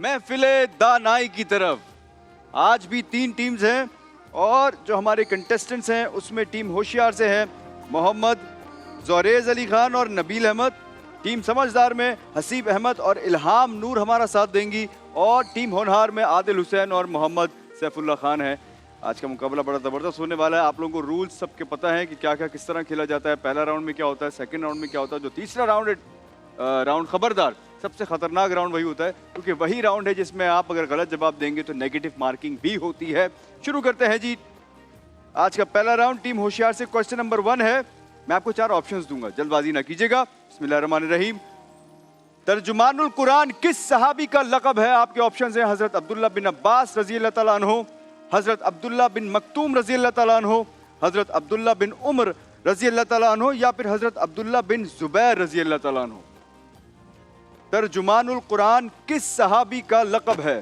महफिले दानाई की तरफ। आज भी 3 टीम्स हैं और जो हमारे कंटेस्टेंट्स हैं उसमें टीम होशियार से हैं मोहम्मद ज़ोरेज़ अली खान और नबील अहमद। टीम समझदार में हसीब अहमद और इल्हाम नूर हमारा साथ देंगी और टीम होनहार में आदिल हुसैन और मोहम्मद सैफुल्लाह खान है। आज का मुकाबला बड़ा ज़बरदस्त होने वाला है। आप लोगों को रूल्स सबके पता है कि क्या क्या किस तरह खेला जाता है। पहला राउंड में क्या होता है, सेकंड राउंड में क्या होता है, जो तीसरा राउंड है राउंड खबरदार सबसे खतरनाक राउंड वही होता है क्योंकि वही राउंड है जिसमें आप अगर गलत जवाब देंगे तो नेगेटिव मार्किंग भी होती है। शुरू करते हैं जी आज का पहला राउंड। टीम होशियार से क्वेश्चन नंबर 1 है। मैं आपको 4 ऑप्शंस दूंगा, जल्दबाजी ना कीजिएगा। बिस्मिल्लाहिर्रहमानिर्रहीम। तर्जुमानुल कुरान किस सहाबी का लक़ब है? आपके ऑप्शंस हैं हजरत अब्दुल्ला बिन अब्बास रज़ी अल्लाह तआला अन्हु, हजरत अब्दुल्ला बिन मक्तूम रज़ी अल्लाह तआला अन्हु, हजरत अब्दुल्ला बिन उमर रज़ी अल्लाह तआला अन्हु या फिर हजरत अब्दुल्ला बिन जुबैर रज़ी अल्लाह तआला अन्हु। तर्जुमानुल कुरान किस सहाबी का लक़ब है?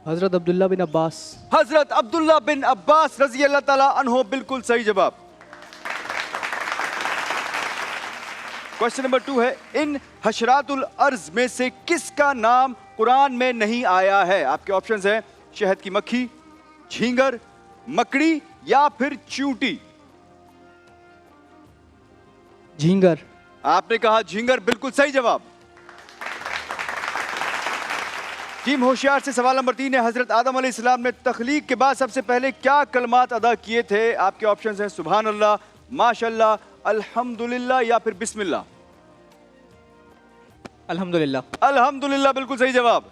हजरत अब्दुल्ला बिन अब्बास। हजरत अब्दुल्ला बिन अब्बास रज़ी अल्लाह तआला अन्हु बिल्कुल सही जवाब। क्वेश्चन नंबर 2 है इन हशरातुल अर्ज में से किसका नाम कुरान में नहीं आया है? आपके ऑप्शंस हैं शहद की मक्खी, झींगर, मकड़ी या फिर चींटी। झींगर। आपने कहा झींगर, बिल्कुल सही जवाब। टीम होशियार से सवाल नंबर 3 है हजरत आदम अलैहिस्सलाम ने तख्लीक के बाद सबसे पहले क्या कलमात अदा किए थे? आपके ऑप्शंस हैं सुभान अल्लाह, माशाअल्लाह, अल्हम्दुलिल्लाह या फिर बिस्मिल्लाह। अल्हम्दुलिल्लाह। अल्हम्दुलिल्लाह बिल्कुल सही जवाब।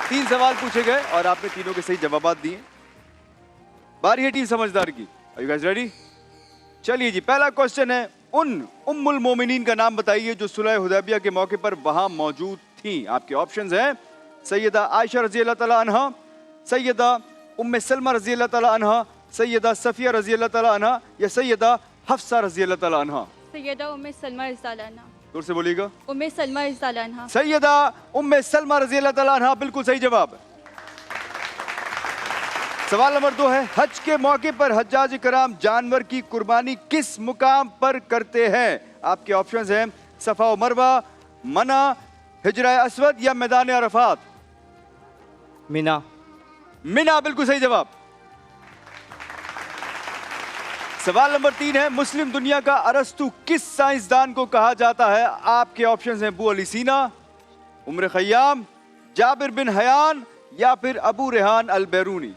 3 सवाल पूछे गए और आपने तीनों के सही जवाब दिए। बारी है टीम समझदार की। Are you guys ready? चलिए जी, पहला क्वेश्चन है उन उम्मुल मोमिनीन का नाम बताइए जो सुलह हुदैबिया के मौके पर वहां मौजूद थी। आपके ऑप्शंस हैं सैयदा आयशा रजी अल्लाह तआला अन्हा, सैयदा उम्मे सलमा रजी अल्लाह तआला अन्हा, सैयदा सफिया रजी अल्लाह तआला अन्हा या सैयदा हफ्सा रजी अल्लाह तआला अन्हा। सैयदा उम्मे सलमा रज़ी अल्लाह अन्हा। दूर से बोलिएगा। उम्मे सलमा रज़ी अल्लाह अन्हा। सैयदा उम्मे सलमा रजी अल्लाह तआला अन्हा बिल्कुल सही जवाब। सवाल नंबर 2 है हज के मौके पर हज्जाज कराम जानवर की कुर्बानी किस मुकाम पर करते हैं? आपके ऑप्शंस हैं सफा व मरवा, मना, हिजरा अस्वद या मैदान अरफात। मीना। मीना बिल्कुल सही जवाब। सवाल नंबर 3 है मुस्लिम दुनिया का अरस्तु किस साइंसदान को कहा जाता है? आपके ऑप्शंस हैं अबू अली सीना, उमर खयाम, जाबिर बिन हयान या फिर अबू रेहान अल बैरूनी।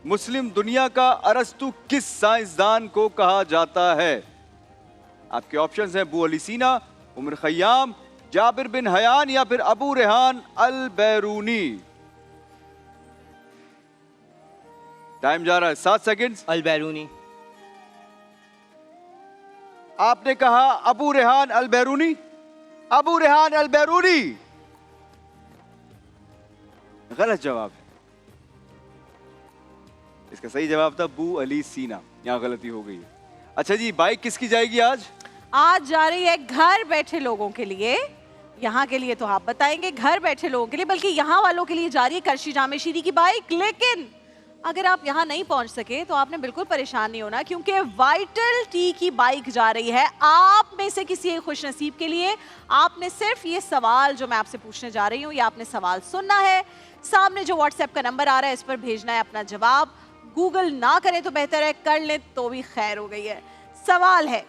मुस्लिम दुनिया का अरस्तु किस साइंसदान को कहा जाता है? आपके ऑप्शंस हैं अबू अली सीना, उमर खयाम, जाबिर बिन हयान या फिर अबू रेहान अल बैरूनी। टाइम जा रहा है 7 सेकंड्स। अल बैरूनी। आपने कहा अबू रेहान अल बैरूनी। अबू रेहान अल बैरूनी गलत जवाब है। इसका सही जवाब था अबू अली सीना। यहाँ गलती हो गई है। अच्छा जी, बाइक किसकी जाएगी आज? आज जा रही है घर बैठे लोगों के लिए। यहाँ के लिए तो आप बताएंगे, घर बैठे लोगों के लिए, बल्कि यहाँ वालों के लिए जा रही है करशी जामे शीरी की बाइक। लेकिन अगर आप यहाँ नहीं पहुँच सके तो आपने बिल्कुल परेशान नहीं होना क्योंकि वाइटल टी की बाइक जा रही है आप में से किसी एक खुशनसीब के लिए। आपने सिर्फ ये सवाल जो मैं आपसे पूछने जा रही हूँ, ये आपने सवाल सुनना है। सामने जो व्हाट्सएप का नंबर आ रहा है इस पर भेजना है अपना जवाब। गूगल ना करें तो बेहतर है, कर लें तो भी खैर हो गई है। सवाल है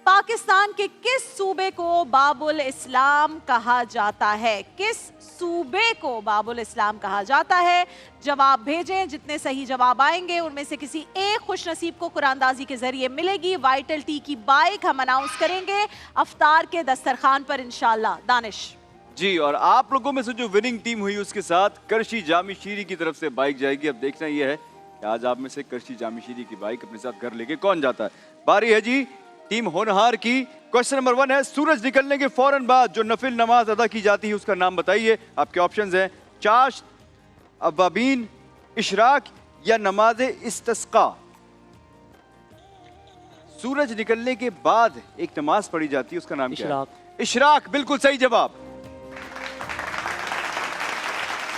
पाकिस्तान के किस सूबे को बाबुल इस्लाम कहा जाता है? किस सूबे को बाबुल इस्लाम कहा जाता है? जवाब भेजें। जितने सही जवाब आएंगे उनमें से किसी एक खुशनसीब को कुरानदाजी के जरिए मिलेगी वाइटल टी की बाइक। हम अनाउंस करेंगे अफ्तार के दस्तरखान पर इंशाल्लाह। दानिश जी, और आप लोगों में से जो विनिंग टीम हुई उसके साथ करशी जामी शीरी की तरफ से बाइक जाएगी। अब देखना यह है कि आज आप में से करशी जामी शीरी की बाइक अपने साथ घर लेके कौन जाता है। बारी है जी टीम होनहार की। क्वेश्चन नंबर 1 है सूरज निकलने के फौरन बाद जो नफिल नमाज अदा की जाती है उसका नाम बताइए। आपके ऑप्शंस हैं चाश, अवाबीन, इशराक या नमाज इस्तिस्का। सूरज निकलने के बाद एक नमाज पढ़ी जाती है उसका नाम क्या है? इशराक बिल्कुल सही जवाब।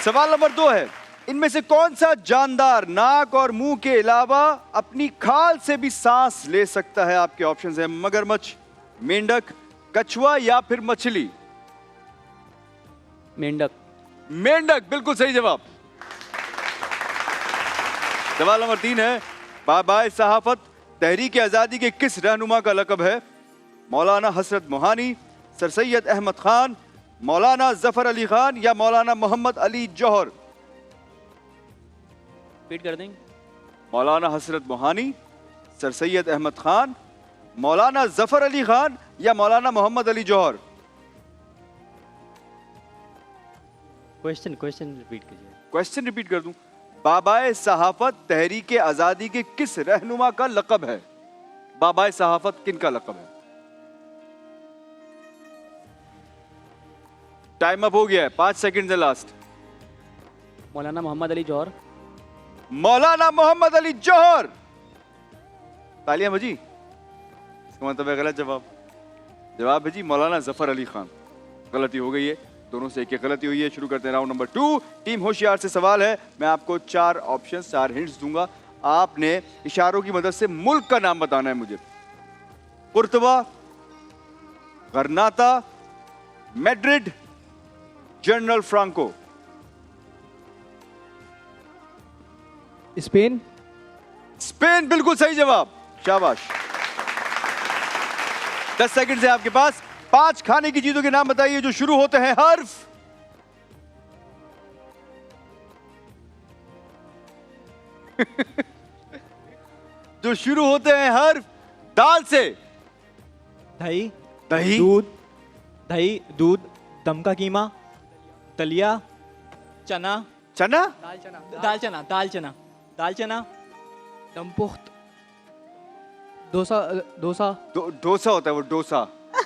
सवाल नंबर 2 है इनमें से कौन सा जानदार नाक और मुंह के अलावा अपनी खाल से भी सांस ले सकता है? आपके ऑप्शंस हैं मगरमच्छ, मेंढक, कछुआ या फिर मछली? मेंढक। मेंढक बिल्कुल सही जवाब। सवाल नंबर 3 है, बाबाए सहाफत तहरीक आजादी के किस रहनुमा का लकब है? मौलाना हसरत मोहानी, सर सैयद अहमद खान, मौलाना जफर अली खान या मौलाना मोहम्मद अली जौहर? रिपीट कर देंगे? मौलाना हसरत मोहानी, सर सैयद अहमद खान, मौलाना जफर अली खान या मौलाना मोहम्मद अली जौहर? क्वेश्चन रिपीट कीजिए। क्वेश्चन रिपीट कर दूं, बाबाए सहाफत तहरीक आजादी के किस रहनुमा का लकब है? बाबाए सहाफत किन का लकब है? टाइम अप हो गया है, 5 सेकंड है लास्ट। मौलाना मोहम्मद अली जौहर। मौलाना मोहम्मद अली जौहर। तालियां बजी। इसका मतलब है गलत जवाब। जवाब है जी मौलाना जफर अली खान। गलती हो गई है, दोनों से एक गलती हुई है। शुरू करते हैं राउंड नंबर 2। टीम होशियार से सवाल है, मैं आपको 4 ऑप्शन 4 हिंट्स दूंगा, आपने इशारों की मदद से मुल्क का नाम बताना है मुझे। कुर्तबा, गर्नाता, Madrid, general Franco. Spain. Spain बिल्कुल सही जवाब, शाबाश। 10 सेकंड से आपके पास। 5 खाने की चीजों के नाम बताइए जो शुरू होते हैं हर्फ। जो शुरू होते हैं हर्फ दाल से। दही, दही, दूध, दम का कीमा, दलिया, चना, चना, दाल चना, दमपुख्त। डोसा। डोसा होता है वो, डोसा।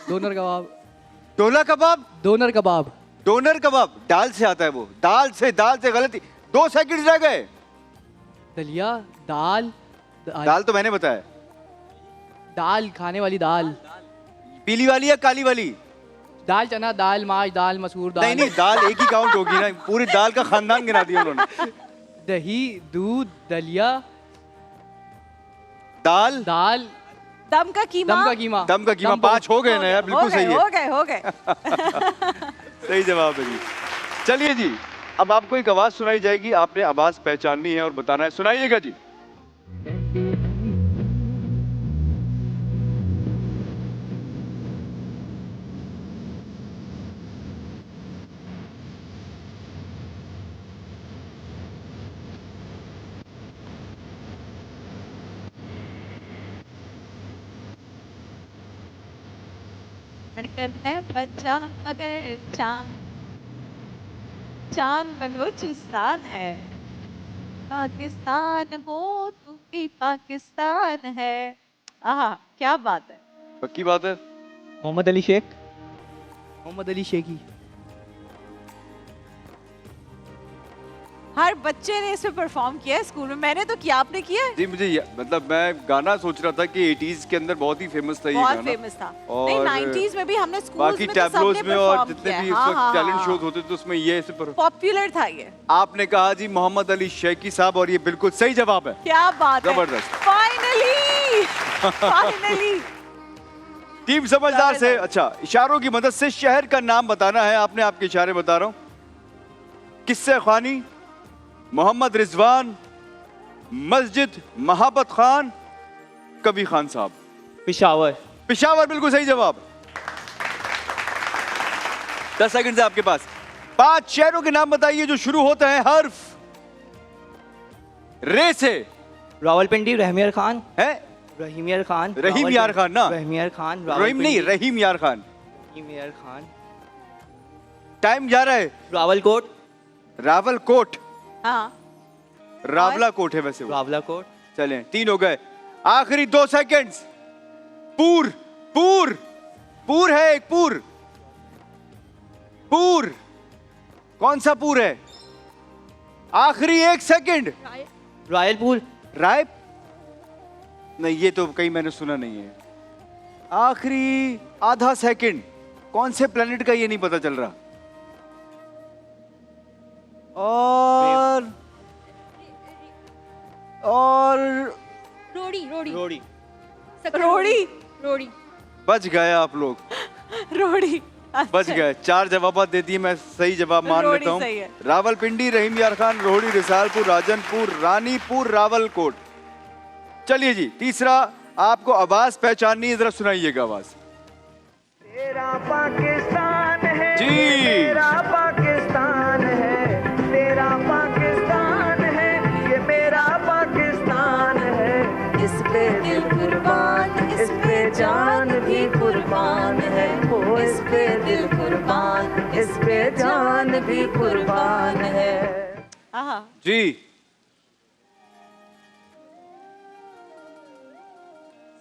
डोनर कबाब। डोला कबाब, डोनर कबाब। डोनर कबाब दाल से आता है वो। दाल से गलती। 2 सेकंड रह गए। दलिया। दाल। दाल तो मैंने बताया। दाल खाने वाली दाल। पीली वाली या काली वाली? दाल चना, दाल माश, दाल मसूर, दाल। नहीं, दाल एक ही काउंट होगी ना, पूरी दाल का खानदान गिना दिया उन्होंने। दही, दूध, दलिया, दाल, दम का कीमा। दम का कीमा। 5 हो गए ना यार, बिल्कुल सही है। हो गए। सही जवाब है जी। चलिए जी, अब आपको एक आवाज सुनाई जाएगी, आपने आवाज पहचाननी है और बताना है। सुनाइएगा जी। धड़कन है बच्चा अगर चांद बलूचिस्तान है, पाकिस्तान हो तू भी पाकिस्तान है। आहा, क्या बात है। पक्की बात है। मोहम्मद अली शेख। मोहम्मद अली शेखी। हर बच्चे ने इसमें परफॉर्म किया है स्कूल में। मैंने तो किया, आपने किया है? जी मुझे मतलब मैं गाना सोच रहा था कि 80s के अंदर बहुत ही फेमस था ये बहुत गाना। फेमस था। और नहीं, 90s में भी हमने स्कूल्स बाकी में तो टैबलोज सबने में और परफॉर्म जितने किया भी है। उस वक्त हाँ, टैलेंट हाँ, शोज होते थे उसमें ये ऐसे पॉपुलर था ये। आपने कहा जी मोहम्मद अली शेखी साहब, और ये बिल्कुल सही जवाब है। क्या बात है, जबरदस्त। फाइनली। टीम समझदार से। अच्छा, इशारों की मदद से शहर का नाम बताना है आपने। आपके इशारे बता रहा हूं। किस्से खानी, मोहम्मद रिजवान, मस्जिद महाबत खान, कबी खान साहब। पिशावर। पिशावर बिल्कुल सही जवाब। 10 सेकंड से आपके पास। 5 शहरों के नाम बताइए जो शुरू होते हैं हर्फ रे से। रावलपिंडी, रहमियर खान। है रहीम यार खान ना, रहीम यार खान, रहीम नहीं, रहीम यार खान। टाइम जा रहा है। रावलकोट। रावलकोट, हाँ, रावला कोट है वैसे वो। रावलाकोट। चलें, 3 हो गए। आखिरी 2 सेकंड्स। पूर, पूर, पूर है एक। पूर, पूर कौन सा पूर है? आखिरी 1 सेकंड। रायलपुर। राय नहीं, ये तो कहीं मैंने सुना नहीं है। आखिरी आधा सेकंड। कौन से प्लेनेट का ये नहीं पता चल रहा। और रोड़ी रोड़ी रोड़ी। सकल रोड़ी। रोड़ी बच गए आप लोग, रोड़ी। बच अच्छा। गए। 4 जवाब दे दिए, मैं सही जवाब मान रोहड़ी लेता हूँ। सही है। रावलपिंडी, रहीम यार खान, रोहड़ी, रिसालपुर, राजनपुर, रानीपुर, रावलकोट। चलिए जी, तीसरा आपको आवाज पहचाननी है, जरा सुनाइएगा आवाज। तेरा पाकिस्तान है, जी। मेरा पाकिस्तान है, तेरा पाकिस्तान है, ये मेरा पाकिस्तान है। इस पे दिल कुर्बान, इस पे जान भी कुर्बान है। ओ इस पे दिल कुर्बान, इस पे जान भी कुर्बान है। आहा। जी,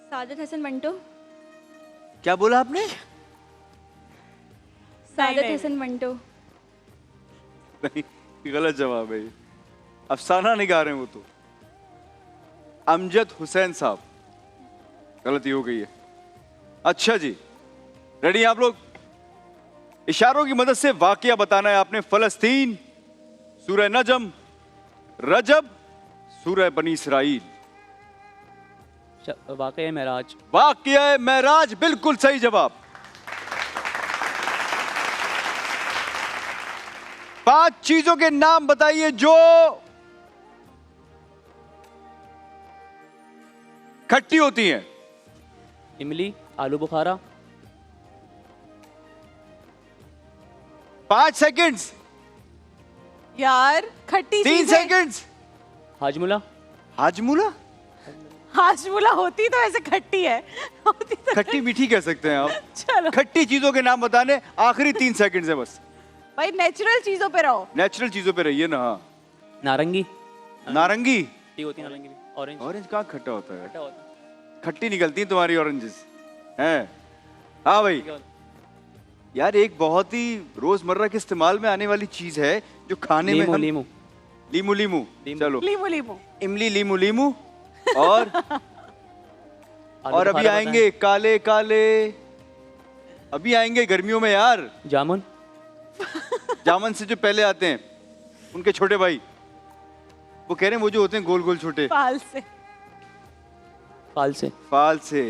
सादत हसन मंटो। क्या बोला आपने? सादत नहीं। हसन मंटो। नहीं, गलत जवाब है ये। अफसाना नहीं गा रहे हैं वो तो। अमजद हुसैन साहब, गलती हो गई है। अच्छा जी, रेडी आप लोग? इशारों की मदद से वाकया बताना है आपने। फलस्तीन, सूरह नजम, रजब, सूरह बनी इसराइल। वाकई महराज। वाकया महराज, बिल्कुल सही जवाब। 5 चीजों के नाम बताइए जो खट्टी होती हैं। इमली, आलू बुखारा। 5 सेकंड्स। यार खट्टी 3 चीजें। सेकंड्स। हाजमुला। हाजमुला? हाजमुला होती तो ऐसे खट्टी है, होती तो खट्टी मीठी कह सकते हैं आप। चलो खट्टी चीजों के नाम बताने, आखिरी 3 सेकंड्स है बस। भाई नेचुरल चीजों पे रहो। नेचुरल चीजों पे रहिए ना। हाँ, नारंगी। नारंगी। खट्टी होती है नारंगी भी। ऑरेंज। ऑरेंज कहाँ खट्टा होता है? खट्टा होता है। खट्टी निकलती है तुम्हारी ऑरेंजेस हैं। हाँ भाई, यार एक बहुत ही रोजमर्रा के इस्तेमाल में आने वाली चीज है जो खाने में लीमू, हम लीमू। लीमू लीमू। चलो, लीमू लीमू। इमली, लीमू लीमू। और आलू और अभी बुखारा आएंगे काले काले, अभी आएंगे गर्मियों में यार, पता है। जामुन। जामन से जो पहले आते हैं उनके छोटे भाई, वो कह रहे हैं वो जो होते हैं गोल गोल छोटे। फाल से। फाल से। फाल से।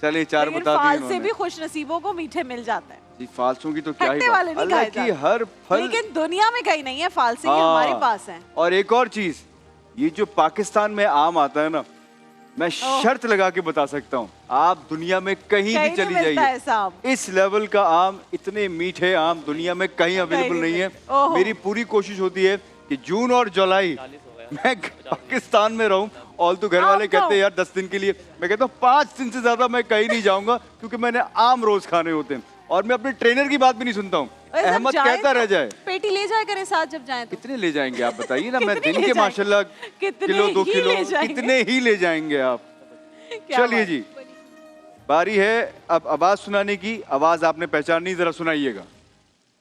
चलिए 4 लेकिन बता फाल दिए से भी उन्होंने। खुश नसीबों को मीठे मिल जाता है। जी, फालसों की तो क्या ही खट्टे वाले बात। नहीं अल्लाह खाए की जाते। हर फल। लेकिन दुनिया में कहीं नहीं है फाल से, ये हाँ। हमारे पास है। और एक और चीज, ये जो पाकिस्तान में आम आता है ना, मैं शर्त लगा के बता सकता हूँ, आप दुनिया में कहीं कहीं भी चली नहीं मिलता जाइए, ऐसा आम। इस लेवल का आम, इतने मीठे आम दुनिया में कहीं अवेलेबल नहीं नहीं है। ओहो। मेरी पूरी कोशिश होती है कि जून और जुलाई मैं पाकिस्तान में रहूं। ऑल्टो घर वाले आम कहते हैं खाओ। यार 10 दिन के लिए, मैं कहता हूँ 5 दिन से ज्यादा मैं कहीं नहीं जाऊंगा, क्योंकि मैंने आम रोज खाने होते हैं। और मैं अपने ट्रेनर की बात भी नहीं सुनता हूँ, अरे जब अहमद जाएं कहता तो रह जाए। पेटी ले जाया करें साथ जब जाएं तो। कितने ले जाएंगे आप बताइए ना? मैं कितने दिन ले के जाएंगे? माशाल्लाह कितने किलो 2 ही किलो ले जाएंगे? कितने ही ले जाएंगे आप। क्या चलिए बात। जी, बारी है अब आवाज सुनाने की। आवाज आपने पहचाननी, जरा सुनाइएगा।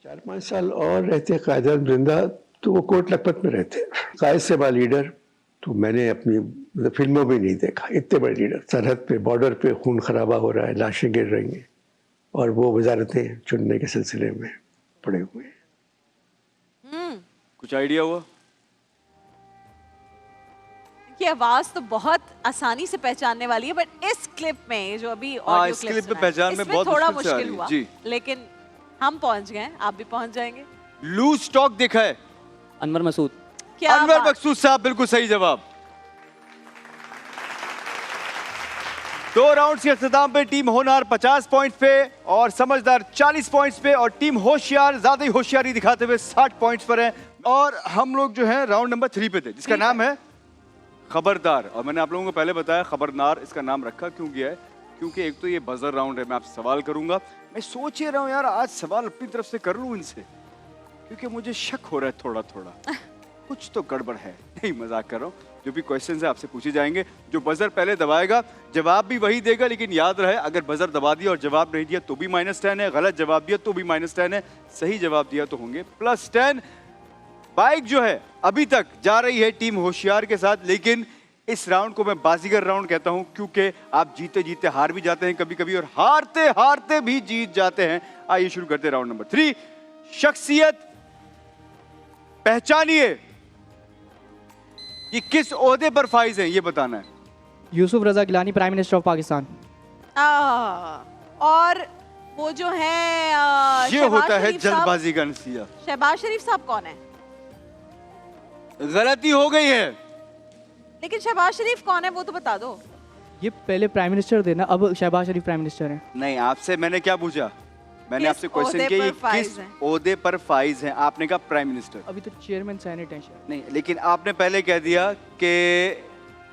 4-5 साल और रहते कायद जिंदा तो वो कोट लखपत में रहते। कायद से बड़ा लीडर तो मैंने अपनी मतलब फिल्मों में नहीं देखा। इतने बड़े लीडर, सरहद पे, बॉर्डर पे खून खराबा हो रहा है, लाशें गिर रही हैं, और वो वजारतें चुनने के सिलसिले में पड़े हुए हैं। कुछ आइडिया हुआ? ये आवाज तो बहुत आसानी से पहचानने वाली है, बट इस क्लिप में जो अभी हाँ, ऑडियो इस क्लिप क्लिप में सुना है, पहचान में इसमें बहुत थोड़ा मुश्किल से आ रही मुश्किल है। हुआ, जी। लेकिन हम पहुंच गए, आप भी पहुंच जाएंगे। लूज स्टॉक देखा है? अनवर मसूद। क्या अनवर बात। मकसूद साहब, बिल्कुल सही जवाब। 2 राउंड्स के अख्ताम पे टीम होनहार 50 पॉइंट पे और समझदार 40 पॉइंट्स पे, और टीम होशियार ज्यादा ही होशियारी दिखाते हुए 60 पॉइंट्स पर है। और हम लोग जो है राउंड नंबर 3 पे थे, जिसका नाम है खबरदार। और मैंने आप लोगों को पहले बताया खबरदार इसका नाम रखा क्यों गया है, क्योंकि एक तो ये बजर राउंड है, मैं आपसे सवाल करूंगा। मैं सोच ही रहा हूँ यार आज सवाल अपनी तरफ से कर लूं इनसे, क्योंकि मुझे शक हो रहा है थोड़ा थोड़ा कुछ तो गड़बड़ है। नहीं, मजाक कर रहा हूँ। जो भी क्वेश्चंस है आपसे पूछे जाएंगे, जो बजर पहले दबाएगा जवाब भी वही देगा, लेकिन याद रहे अगर बजर दबा दिया और जवाब नहीं दिया तो भी -10 है, गलत जवाब दिया तो भी -10 है, सही जवाब दिया तो होंगे +10। बाइक जो है अभी तक जा रही है टीम होशियार के साथ, लेकिन इस राउंड को मैं बाजीगर राउंड कहता हूं, क्योंकि आप जीते जीते हार भी जाते हैं कभी कभी, और हारते हारते भी जीत जाते हैं। आइए शुरू करते हैं राउंड नंबर 3। शख्सियत पहचानिए, ये किस ओहदे पर फाइज हैं ये बताना है। Yousaf Raza Gilani, prime minister of Pakistan. और वो जो है ये शहबाज होता है शरीफ साहब। जल्दबाजी का नतीजा। शहबाज शरीफ साहब कौन है? गलती हो गई है। लेकिन शहबाज शरीफ कौन है वो तो बता दो। ये पहले प्राइम मिनिस्टर थे ना, अब शहबाज शरीफ प्राइम मिनिस्टर हैं। नहीं, आपसे मैंने क्या पूछा? मैंने किस आपसे क्वेश्चन ओहदे किया ये पर फाइज किस हैं? ओहदे पर फाइज हैं? आपने कहा प्राइम मिनिस्टर। अभी तो चेयरमैन सेनेट हैं शायद। नहीं, लेकिन आपने पहले कह दिया कि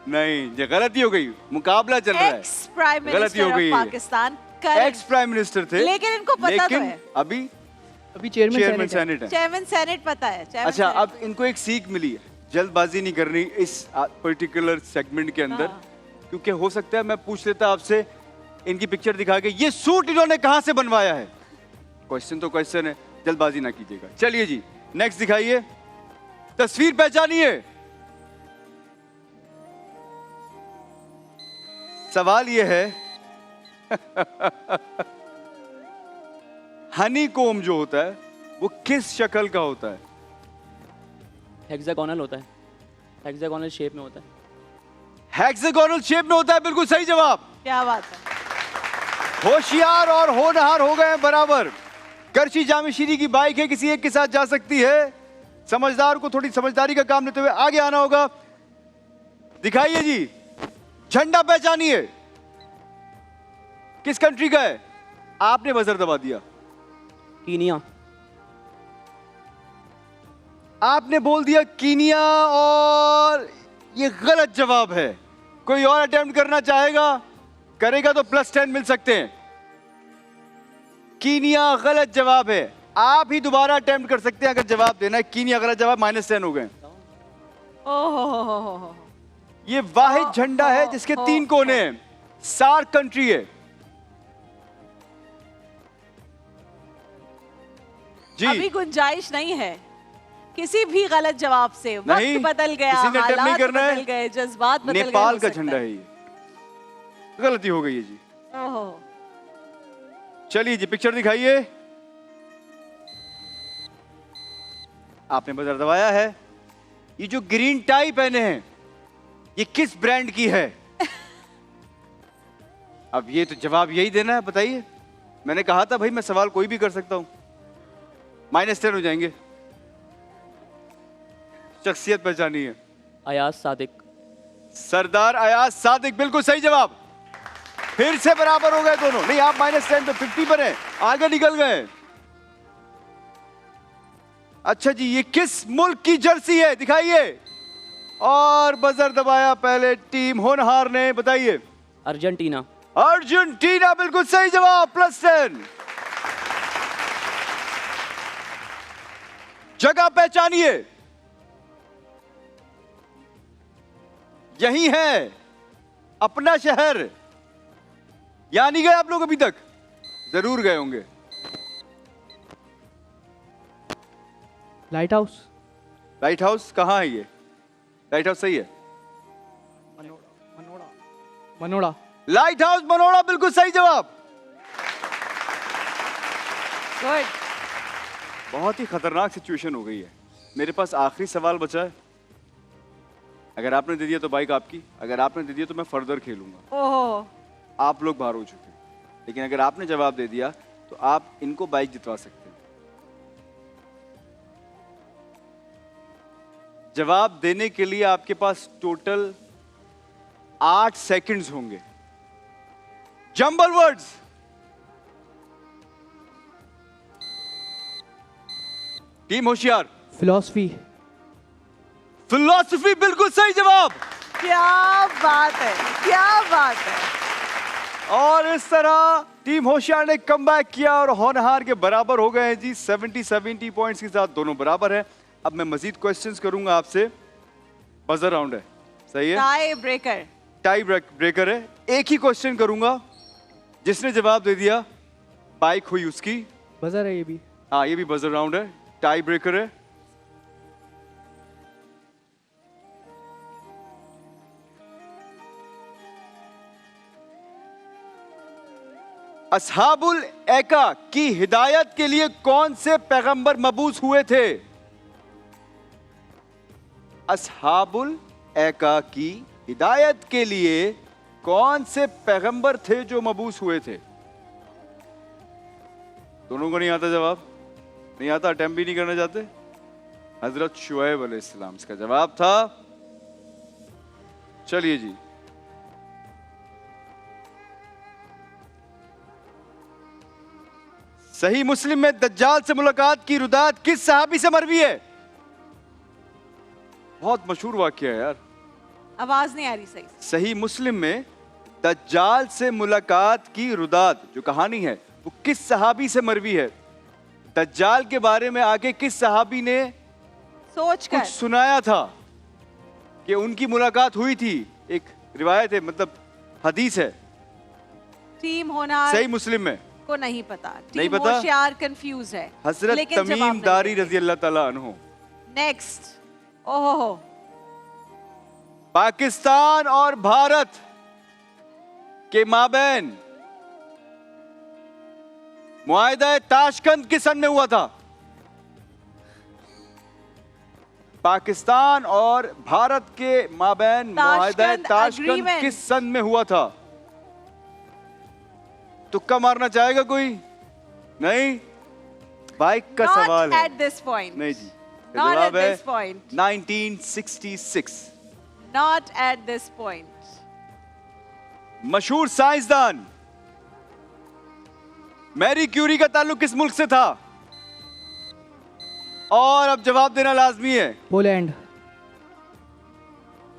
नहीं, ये गलती हो गई। मुकाबला चल रहा है। एक्स प्राइम गलती हो मिनिस्टर गई ऑफ है। पाकिस्तान एक्स प्राइम मिनिस्टर थे, लेकिन इनको पता तो लेकिन है। अभी अभी चेयरमैन चेयरमैन सेनेट सेनेट है। चेयरमैन सेनेट पता है। चेयरमैन अच्छा, सेनेट। अब इनको एक सीख मिली है, जल्दबाजी नहीं करनी इस पर्टिकुलर सेगमेंट के अंदर। हाँ। क्योंकि हो सकता है मैं पूछ लेता आपसे इनकी पिक्चर दिखा के ये सूट इन्होंने कहां से बनवाया है। क्वेश्चन तो क्वेश्चन है, जल्दबाजी ना कीजिएगा। चलिए जी, नेक्स्ट दिखाइए। तस्वीर पहचानिए। सवाल ये है हनी कोम जो होता है वो किस शक्ल का होता है? हेक्सागोनल होता है, हेक्सागोनल शेप में होता है। हेक्सागोनल शेप में होता है, बिल्कुल सही जवाब। क्या बात है। होशियार और होनहार हो गए हैं बराबर। करशी जामशीरी की बाइक है, किसी एक के साथ जा सकती है। समझदार को थोड़ी समझदारी का काम लेते हुए आगे आना होगा। दिखाइए जी, झंडा पहचानिए। किस कंट्री का है? आपने बजर दबा दिया। कीनिया। आपने बोल दिया कीनिया और ये गलत जवाब है। कोई और अटेम्प्ट करना चाहेगा? करेगा तो +10 मिल सकते हैं। कीनिया गलत जवाब है। आप ही दोबारा अटेम्प्ट कर सकते हैं अगर जवाब देना है। कीनिया गलत जवाब, -10 हो गए। ओहो, ये वाहिद झंडा है जिसके 3 कोने हैं। सार्क कंट्री है जी। अभी गुंजाइश नहीं है किसी भी गलत जवाब से। नहीं, वक्त बदल गया, किसी ने attempt नहीं हालात करना है। बदल गए, जज्बात बदल गए। नेपाल हो का सकता झंडा है ये। गलती हो गई है जी। ओहो, चलिए जी, पिक्चर दिखाइए। आपने बजर दबाया है। ये जो ग्रीन टाई पहने हैं ये किस ब्रांड की है? अब ये तो जवाब यही देना है, बताइए। मैंने कहा था भाई मैं सवाल कोई भी कर सकता हूं। -10 हो जाएंगे। शख्सियत पहचानी है। अयाज सादिक। सरदार अयाज सादिक, बिल्कुल सही जवाब। फिर से बराबर हो गए दोनों। नहीं, आप -10 पे 50 पर हैं, आगे निकल गए। अच्छा जी, ये किस मुल्क की जर्सी है? दिखाइए। और बजर दबाया पहले टीम होनहार ने, बताइए। अर्जेंटीना। अर्जेंटीना, बिल्कुल सही जवाब, +10। जगह पहचानिए। यही है अपना शहर। यहां नहीं गए आप लोग अभी तक? जरूर गए होंगे। Light house. लाइट हाउस कहाँ है ये? लाइट हाउस सही है। मनोड़ा। लाइट हाउस मनोड़ा, बिल्कुल सही जवाब। गुड। बहुत ही खतरनाक सिचुएशन हो गई है। मेरे पास आखिरी सवाल बचा है। अगर आपने दे दिया तो बाइक आपकी, अगर आपने दे दिया तो मैं फर्दर खेलूंगा। ओहो, आप लोग बाहर हो चुके हैं। लेकिन अगर आपने जवाब दे दिया तो आप इनको बाइक जितवा सकते हैं। जवाब देने के लिए आपके पास टोटल 8 सेकंड्स होंगे। Jumble words. टीम होशियार। फिलॉसफी। फिलॉसफी, बिल्कुल सही जवाब। क्या बात है, क्या बात है। और इस तरह टीम होशियार ने कमबैक किया और होनहार के बराबर हो गए हैं जी। 70 पॉइंट्स के साथ दोनों बराबर हैं। अब मैं मजीद क्वेश्चंस करूंगा आपसे। बजर राउंड है, सही है? Tie breaker. टाई ब्रेकर है। एक ही क्वेश्चन करूंगा, जिसने जवाब दे दिया बाइक हुई उसकी। बजर है ये भी। हाँ, ये भी बजर राउंड है, टाई ब्रेकर है। असहाबुल ऐका की हिदायत के लिए कौन से पैगंबर मबूस हुए थे? असहाबुल ऐका की हिदायत के लिए कौन से पैगंबर थे जो मबूस हुए थे? दोनों को नहीं आता जवाब? नहीं आता, अटेम्प्ट भी नहीं करना चाहते? हजरत शुएब अलैहिस्सलाम इसका जवाब था। चलिए जी, सही मुस्लिम में दज्जाल से मुलाकात की रुदात किस सहाबी से मरवी है? बहुत मशहूर वाकया है यार। आवाज नहीं आ रही सही से। सही मुस्लिम में दज्जाल से मुलाकात की रुदात जो कहानी है वो किस सहाबी से मरवी है? दज्जाल के बारे में आगे किस सहाबी ने सोच कर कुछ सुनाया था कि उनकी मुलाकात हुई थी? एक रिवायत है, मतलब हदीस है। टीम होना सही मुस्लिम में को नहीं पता, नहीं टीम पता? होशियार कंफ्यूज है। हजरत लेकिन जवाब तमीम नहीं दारी देंगे। रजी अल्लाह ताला अन्हु। नेक्स्ट, ओहो, पाकिस्तान और भारत के माबैन मुआहिदा ताशकंद किस सन में हुआ था? पाकिस्तान और भारत के माबैन मुआहिदा ताशकंद ताशकंद agreement। किस सन में हुआ था? तुक्का मारना चाहेगा कोई? नहीं, बाइक का सवाल है। एट दिस पॉइंट, नहीं जी, नॉट एट जवाब है this point, 1966। Not at this point. मशहूर साइंसदान मैरी क्यूरी का ताल्लुक किस मुल्क से था? और अब जवाब देना लाजमी है। पोलैंड।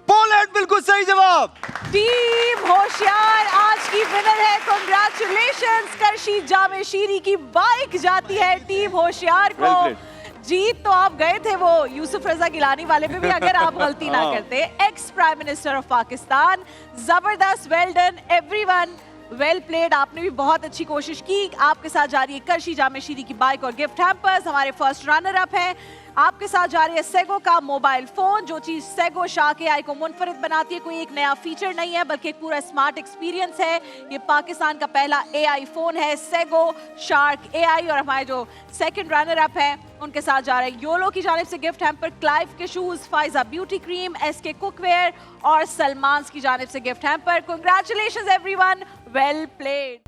पोलैंड बिल्कुल सही जवाब। टीम होशियार आज की विनर है। कांग्रेचुलेशंस। करशी जामे शीरी की बाइक जाती है टीम होशियार को। Well जीत तो आप गए थे वो यूसुफ रजा गिलानी वाले पे भी अगर आप गलती ना करते। Ex prime minister of Pakistan, जबरदस्त, well done everyone, well played. आपने भी बहुत अच्छी कोशिश की। आपके साथ जा रही है करशी जामे शीरी की बाइक और गिफ्ट हैम्पर्स। हमारे फर्स्ट रनर अप हैं। आपके साथ जा रही है सेगो का मोबाइल फोन। जो चीज सेगो शार्क एआई को मुनफरिद बनाती है, कोई एक नया फीचर नहीं है बल्कि एक पूरा स्मार्ट एक्सपीरियंस है। ये पाकिस्तान का पहला एआई फोन है, सेगो शार्क एआई। और हमारे जो सेकंड रनर अप हैं उनके साथ जा रहे हैं योलो की जानिब से गिफ्ट हैम्पर, क्लाइव के shoes, Faiza beauty cream, SK cookware और सलमान की जानिब से gift hamper. Congratulations everyone, well played.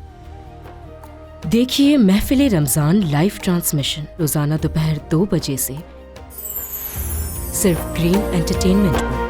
देखिए महफिल रमजान लाइव ट्रांसमिशन रोजाना दोपहर 2 बजे से सिर्फ ग्रीन एंटरटेनमेंट पर।